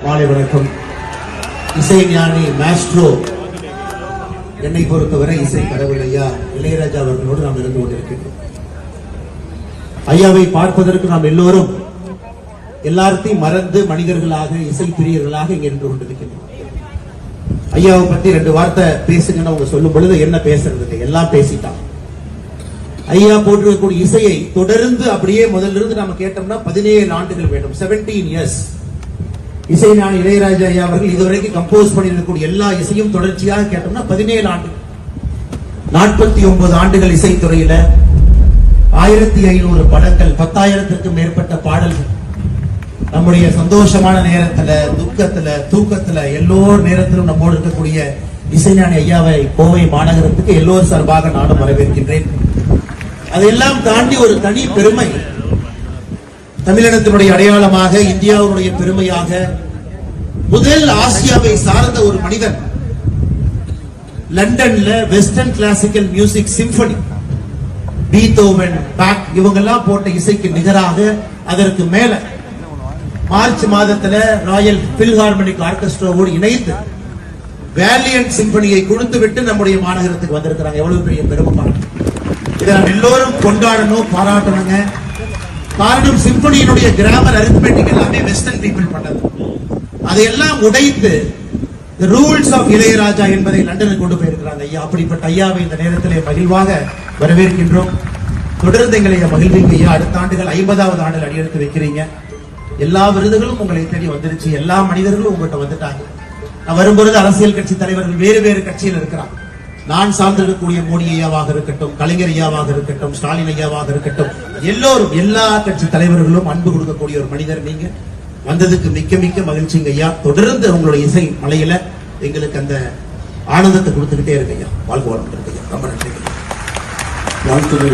மாலை வணக்கம். இசைஞானி மாஸ்ட்ரோ, என்னை பொறுத்தவரை இசை கடவுள் ஐயா இளையராஜா அவர்களோடு நாம் இருந்து கொண்டிருக்கின்றோம். ஐயாவை பார்ப்பதற்கு நாம் எல்லோரும் எல்லாத்தையும் மறந்து மனிதர்களாக இசை பிரியர்களாக இங்கே நின்று கொண்டிருக்கின்றோம். ஐயாவை பத்தி 2 வார்த்தை பேசுங்கன்னு அவங்க சொல்லும் பொழுது என்ன பேசுறது, எல்லாம் பேசிட்டான். ஐயா போட்டிருக்கக்கூடிய இசையை தொடர்ந்து அப்படியே முதல்ல இருந்து நாம கேட்டோம்னா 17 ஆண்டுகள் வேண்டும், 17 இயர்ஸ். இசைஞானி இளையராஜா ஐயா அவர்கள் இதுவரைக்கும் கம்போஸ் பண்ணியிருக்கக்கூடிய எல்லா இசையும் தொடர்ச்சியாக கேட்டோம்னா 17 ஆண்டுகள். 49 ஆண்டுகள் இசைத்துறையில 1500 படங்கள், 10,000த்திற்கும் மேற்பட்ட பாடல்கள். நம்முடைய சந்தோஷமான நேரத்துல, துக்கத்துல, தூக்கத்துல, எல்லோர் நேரத்திலும் நம்மோடு இருக்கக்கூடிய இசைஞானி ஐயாவை கோவை மாநகரத்துக்கு எல்லோர் சார்பாக நானும் வரவேற்கின்றேன். அதையெல்லாம் தாண்டி ஒரு தனி பெருமை, தமிழினத்தினுடைய அடையாளமாக, இந்தியாவுடைய பெருமையாக, முதல் ஆசியாவை சார்ந்த ஒரு மனிதன் லண்டன்ல western classical music symphony, Beethoven, Bach இவங்கெல்லாம் போட்ட இசைக்கு நிகராக, அதற்கு மேல மார்ச் மாதத்துல ராயல் பில்ஹார்மோனிக் ஆர்கெஸ்ட்ராவோடு இணைந்து வேலியன்ட் சிம்பனியை கொடுத்து விட்டு நம்முடைய மாநகரத்துக்கு வந்திருக்கிறாங்க. எவ்வளவு பெரிய பெருமைப்பாடு! இதை நாம் எல்லோரும் கொண்டாடணும், பாராட்டணுங்க. காரணம், சிம்பனியினுடைய கிராமர், அரித்மெட்டிக் எல்லாமே வெஸ்டர்ன் பீப்புள் பண்ணது. அதையெல்லாம் உடைத்து ரூல்ஸ் ஆஃப் இளையராஜா என்பதை லண்டனுக்கு கொண்டு போயிருக்கிறாங்க ஐயா. அப்படிப்பட்ட ஐயாவை இந்த நேரத்திலே மகிழ்வாக வரவேற்கின்றோம். தொடர்ந்து எங்களை மகிழ்வீங்க ஐயா. அடுத்த ஆண்டுகள் 50வது ஆண்டில் அடியெடுத்து வைக்கிறீங்க. எல்லா விருதுகளும் உங்களை தேடி வந்துருச்சு, எல்லா மனிதர்களும் உங்கள்கிட்ட வந்துட்டாங்க. நான் வரும்பொழுது அரசியல் கட்சி தலைவர்கள் வேறு வேறு கட்சியில் இருக்கிறாங்க. நான் சார்ந்திருக்கக்கூடிய மோடி ஐயாவாக இருக்கட்டும், கலைஞர் ஐயாவாக இருக்கட்டும், ஸ்டாலின் ஐயாவாக இருக்கட்டும், எல்லோரும், எல்லா கட்சி தலைவர்களும் அன்பு கொடுக்கக்கூடிய ஒரு மனிதர் நீங்க. வந்ததுக்கு மிக்க மிக்க மகிழ்ச்சிங்க ஐயா. தொடர்ந்து உங்களுடைய இசை மலையில எங்களுக்கு அந்த ஆனந்தத்தை கொடுத்துக்கிட்டே இருக்கு ஐயா. வாழ்க்கை வளர்ந்து இருக்கு ஐயா. ரொம்ப நன்றி. வாழ்த்துறை